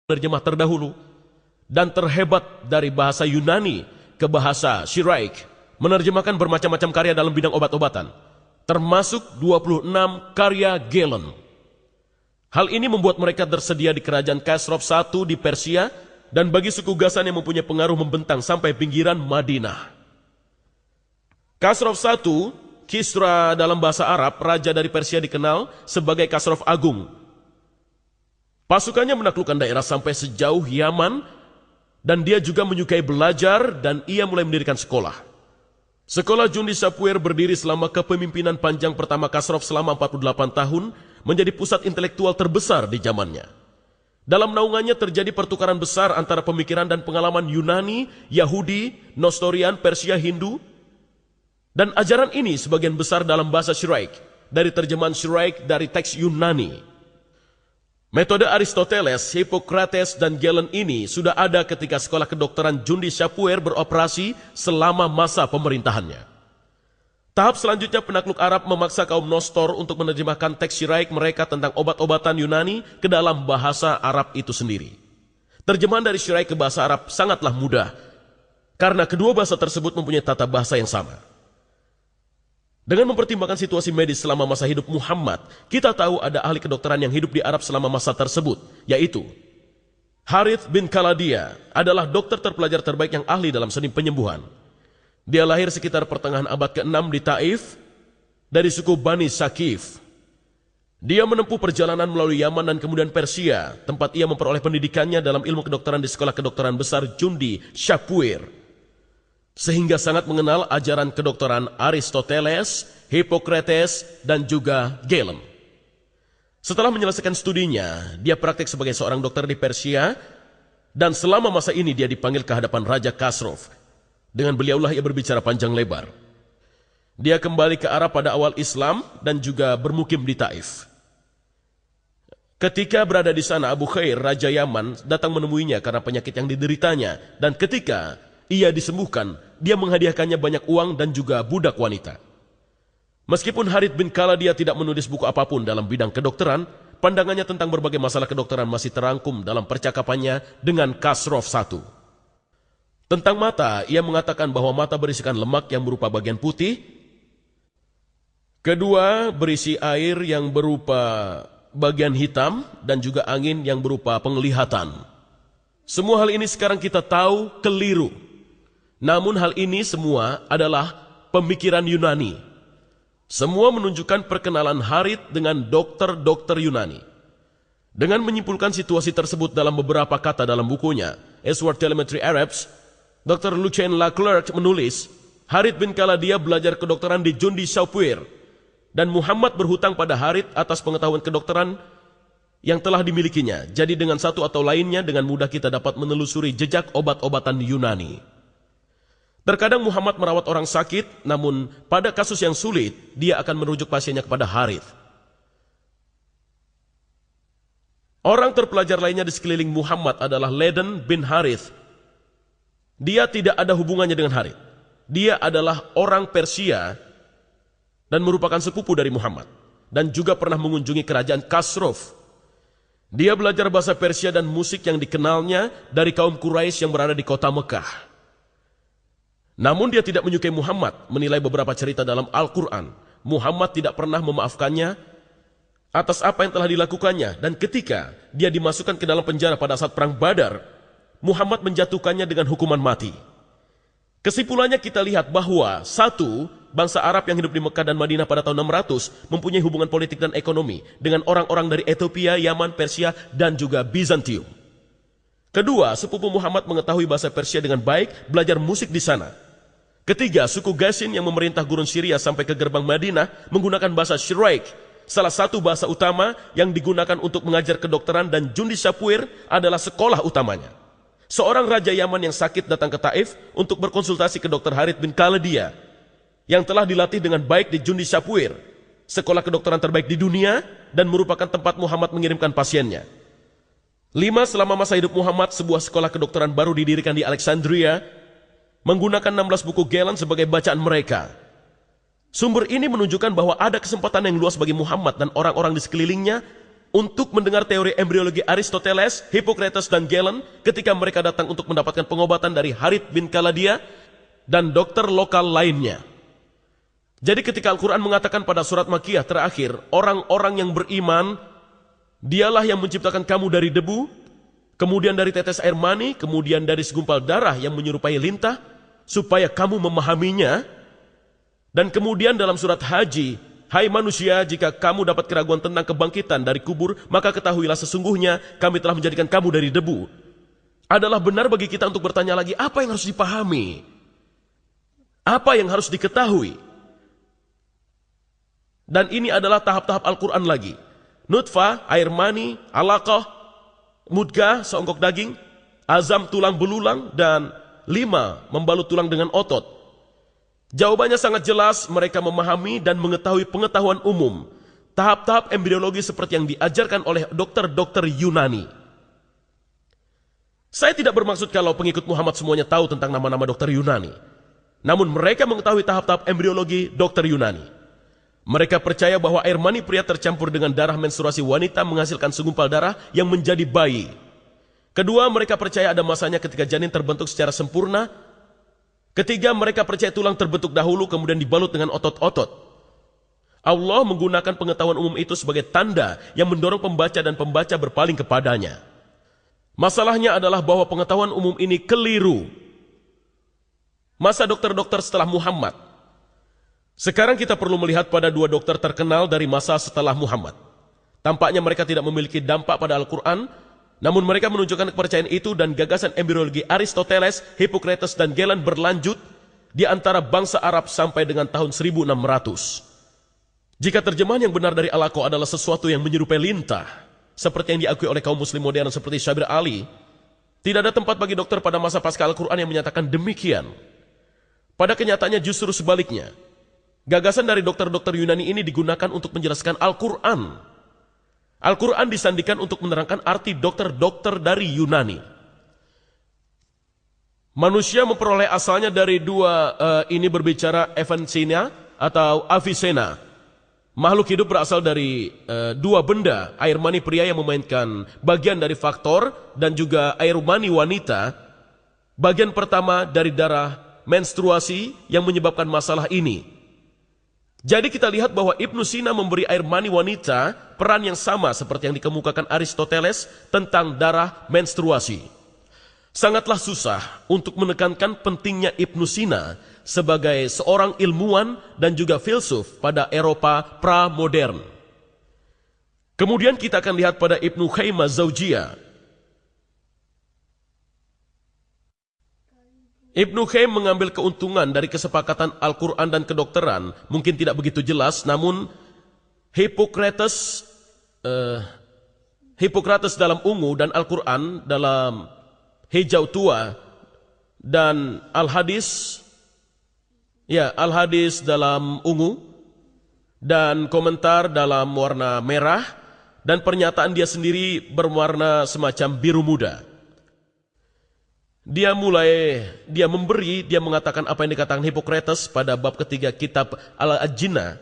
penerjemah terdahulu dan terhebat dari bahasa Yunani ke bahasa Syiraik, menerjemahkan bermacam-macam karya dalam bidang obat-obatan, termasuk 26 karya Galen. Hal ini membuat mereka tersedia di kerajaan Khosrow I di Persia dan bagi suku Ghassan yang mempunyai pengaruh membentang sampai pinggiran Madinah. Khosrow I, Kisra dalam bahasa Arab, raja dari Persia dikenal sebagai Khosrow Agung. Pasukannya menaklukkan daerah sampai sejauh Yaman dan dia juga menyukai belajar dan ia mulai mendirikan sekolah. Sekolah Jundi Shapur berdiri selama kepemimpinan panjang pertama Khosrow selama 48 tahun, menjadi pusat intelektual terbesar di zamannya. Dalam naungannya terjadi pertukaran besar antara pemikiran dan pengalaman Yunani, Yahudi, Nestorian, Persia, Hindu, dan ajaran ini sebagian besar dalam bahasa Syiraik, dari terjemahan Syiraik dari teks Yunani. Metode Aristoteles, Hippocrates, dan Galen ini sudah ada ketika sekolah kedokteran Jundi Shapur beroperasi selama masa pemerintahannya. Tahap selanjutnya penakluk Arab memaksa kaum Nostor untuk menerjemahkan teks Syiraik mereka tentang obat-obatan Yunani ke dalam bahasa Arab itu sendiri. Terjemahan dari Syiraik ke bahasa Arab sangatlah mudah, karena kedua bahasa tersebut mempunyai tata bahasa yang sama. Dengan mempertimbangkan situasi medis selama masa hidup Muhammad, kita tahu ada ahli kedokteran yang hidup di Arab selama masa tersebut, yaitu Harith bin Kaladia adalah dokter terpelajar terbaik yang ahli dalam seni penyembuhan. Dia lahir sekitar pertengahan abad ke-6 di Taif dari suku Bani Sakif. Dia menempuh perjalanan melalui Yaman dan kemudian Persia, tempat ia memperoleh pendidikannya dalam ilmu kedokteran di sekolah kedokteran besar Jundi Shapur, sehingga sangat mengenal ajaran kedokteran Aristoteles, Hippocrates, dan juga Galen. Setelah menyelesaikan studinya, dia praktik sebagai seorang dokter di Persia, dan selama masa ini dia dipanggil ke hadapan Raja Khosrow. Dengan beliaulah ia berbicara panjang lebar. Dia kembali ke Arab pada awal Islam dan juga bermukim di Taif. Ketika berada di sana, Abu Khair, Raja Yaman, datang menemuinya karena penyakit yang dideritanya, dan ketika ia disembuhkan, dia menghadiahkannya banyak uang dan juga budak wanita. Meskipun Harith bin Kaladia tidak menulis buku apapun dalam bidang kedokteran, pandangannya tentang berbagai masalah kedokteran masih terangkum dalam percakapannya dengan Khosrow I. Tentang mata, ia mengatakan bahwa mata berisikan lemak yang berupa bagian putih, kedua berisi air yang berupa bagian hitam, dan juga angin yang berupa penglihatan. Semua hal ini sekarang kita tahu keliru. Namun hal ini semua adalah pemikiran Yunani. Semua menunjukkan perkenalan Harith dengan dokter-dokter Yunani. Dengan menyimpulkan situasi tersebut dalam beberapa kata dalam bukunya, Sword Telemetry Arabs, Dr. Lucien Leclerc menulis, Harith bin Kaladia belajar kedokteran di Jundi Shapur, dan Muhammad berhutang pada Harith atas pengetahuan kedokteran yang telah dimilikinya. Jadi dengan satu atau lainnya, dengan mudah kita dapat menelusuri jejak obat-obatan Yunani. Terkadang Muhammad merawat orang sakit, namun pada kasus yang sulit, dia akan merujuk pasiennya kepada Harith. Orang terpelajar lainnya di sekeliling Muhammad adalah Laden bin Harith. Dia tidak ada hubungannya dengan Harith. Dia adalah orang Persia dan merupakan sepupu dari Muhammad, dan juga pernah mengunjungi kerajaan Khosrow. Dia belajar bahasa Persia dan musik yang dikenalnya dari kaum Quraisy yang berada di kota Mekah. Namun dia tidak menyukai Muhammad. Menilai beberapa cerita dalam Al-Quran, Muhammad tidak pernah memaafkannya atas apa yang telah dilakukannya, dan ketika dia dimasukkan ke dalam penjara pada saat perang Badar, Muhammad menjatuhkannya dengan hukuman mati. Kesimpulannya kita lihat bahwa satu, bangsa Arab yang hidup di Mekah dan Madinah pada tahun 600 mempunyai hubungan politik dan ekonomi dengan orang-orang dari Ethiopia, Yaman, Persia, dan juga Bizantium. Kedua, sepupu Muhammad mengetahui bahasa Persia dengan baik, belajar musik di sana. Ketiga, suku Ghassin yang memerintah gurun Syria sampai ke gerbang Madinah menggunakan bahasa Syiraik, salah satu bahasa utama yang digunakan untuk mengajar kedokteran, dan Jundi Shapur adalah sekolah utamanya. Seorang raja Yaman yang sakit datang ke Taif untuk berkonsultasi ke Dr. Harith bin Kaladia yang telah dilatih dengan baik di Jundi Shapur, sekolah kedokteran terbaik di dunia, dan merupakan tempat Muhammad mengirimkan pasiennya. 5. Selama masa hidup Muhammad, sebuah sekolah kedokteran baru didirikan di Alexandria, menggunakan 16 buku Galen sebagai bacaan mereka. Sumber ini menunjukkan bahwa ada kesempatan yang luas bagi Muhammad dan orang-orang di sekelilingnya untuk mendengar teori embriologi Aristoteles, Hippocrates, dan Galen ketika mereka datang untuk mendapatkan pengobatan dari Harith bin Kaladia dan dokter lokal lainnya. Jadi ketika Al-Quran mengatakan pada surat Makkiyah terakhir, orang-orang yang beriman, dialah yang menciptakan kamu dari debu, kemudian dari tetes air mani, kemudian dari segumpal darah yang menyerupai lintah, supaya kamu memahaminya. Dan kemudian dalam surat Haji, hai manusia, jika kamu dapat keraguan tentang kebangkitan dari kubur, maka ketahuilah sesungguhnya kami telah menjadikan kamu dari debu. Adalah benar bagi kita untuk bertanya lagi, apa yang harus dipahami? Apa yang harus diketahui? Dan ini adalah tahap-tahap Al-Quran lagi. Nutfah, air mani, alaqah, mudghah, seonggok daging, azam, tulang belulang, dan 5, membalut tulang dengan otot. Jawabannya sangat jelas, mereka memahami dan mengetahui pengetahuan umum. Tahap-tahap embriologi seperti yang diajarkan oleh dokter-dokter Yunani. Saya tidak bermaksud kalau pengikut Muhammad semuanya tahu tentang nama-nama dokter Yunani. Namun mereka mengetahui tahap-tahap embriologi dokter Yunani. Mereka percaya bahwa air mani pria tercampur dengan darah menstruasi wanita menghasilkan segumpal darah yang menjadi bayi. Kedua, mereka percaya ada masanya ketika janin terbentuk secara sempurna. Ketiga, mereka percaya tulang terbentuk dahulu kemudian dibalut dengan otot-otot. Allah menggunakan pengetahuan umum itu sebagai tanda yang mendorong pembaca dan pembaca berpaling kepadanya. Masalahnya adalah bahwa pengetahuan umum ini keliru. Masa dokter-dokter setelah Muhammad. Sekarang kita perlu melihat pada 2 dokter terkenal dari masa setelah Muhammad. Tampaknya mereka tidak memiliki dampak pada Al-Quran, namun mereka menunjukkan kepercayaan itu dan gagasan embriologi Aristoteles, Hippocrates, dan Galen berlanjut di antara bangsa Arab sampai dengan tahun 1600. Jika terjemahan yang benar dari Al-Aqsa adalah sesuatu yang menyerupai lintah, seperti yang diakui oleh kaum muslim modern seperti Syabir Ali, tidak ada tempat bagi dokter pada masa pasca Al-Quran yang menyatakan demikian. Pada kenyataannya justru sebaliknya. Gagasan dari dokter-dokter Yunani ini digunakan untuk menjelaskan Al-Quran. Al-Quran disandikan untuk menerangkan arti dokter-dokter dari Yunani. Manusia memperoleh asalnya dari 2, ini berbicara Evansina atau Avicenna. Makhluk hidup berasal dari 2 benda, air mani pria yang memainkan bagian dari faktor dan juga air mani wanita. Bagian pertama dari darah menstruasi yang menyebabkan masalah ini. Jadi kita lihat bahwa Ibnu Sina memberi air mani wanita peran yang sama seperti yang dikemukakan Aristoteles tentang darah menstruasi. Sangatlah susah untuk menekankan pentingnya Ibnu Sina sebagai seorang ilmuwan dan juga filsuf pada Eropa pra-modern. Kemudian kita akan lihat pada Ibnu Qayyim Az-Zawjiyah. Ibnu Qayyim mengambil keuntungan dari kesepakatan Al-Quran dan kedokteran, mungkin tidak begitu jelas, namun Hippocrates dalam ungu dan Al-Quran dalam hijau tua, dan Al-Hadis dalam ungu, dan komentar dalam warna merah, dan pernyataan dia sendiri berwarna semacam biru muda. Dia mengatakan apa yang dikatakan Hippocrates pada bab ketiga kitab Al-Ajinah.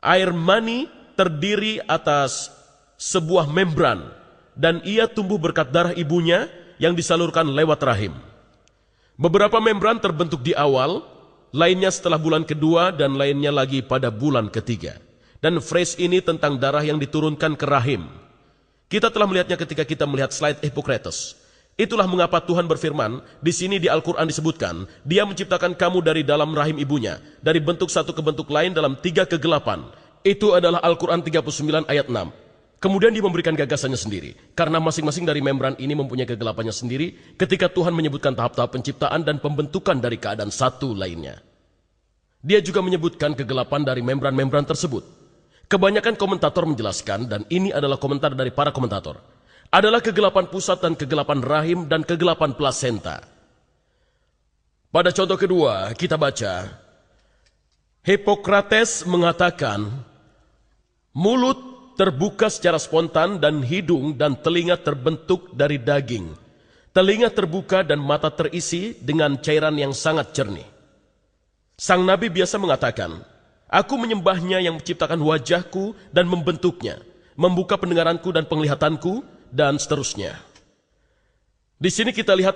Air mani terdiri atas sebuah membran dan ia tumbuh berkat darah ibunya yang disalurkan lewat rahim. Beberapa membran terbentuk di awal, lainnya setelah bulan kedua dan lainnya lagi pada bulan ketiga. Dan phrase ini tentang darah yang diturunkan ke rahim. Kita telah melihatnya ketika kita melihat slide Hippocrates. Itulah mengapa Tuhan berfirman, di sini di Al-Quran disebutkan, Dia menciptakan kamu dari dalam rahim ibunya, dari bentuk satu ke bentuk lain dalam 3 kegelapan. Itu adalah Al-Quran 39 ayat 6. Kemudian dia memberikan gagasannya sendiri. Karena masing-masing dari membran ini mempunyai kegelapannya sendiri, ketika Tuhan menyebutkan tahap-tahap penciptaan dan pembentukan dari keadaan satu lainnya. Dia juga menyebutkan kegelapan dari membran-membran tersebut. Kebanyakan komentator menjelaskan, dan ini adalah komentar dari para komentator, adalah kegelapan pusat dan kegelapan rahim dan kegelapan plasenta. Pada contoh kedua, kita baca, Hippocrates mengatakan, mulut terbuka secara spontan dan hidung dan telinga terbentuk dari daging. Telinga terbuka dan mata terisi dengan cairan yang sangat jernih. Sang Nabi biasa mengatakan, aku menyembahnya yang menciptakan wajahku dan membentuknya, membuka pendengaranku dan penglihatanku, dan seterusnya. Di sini kita lihat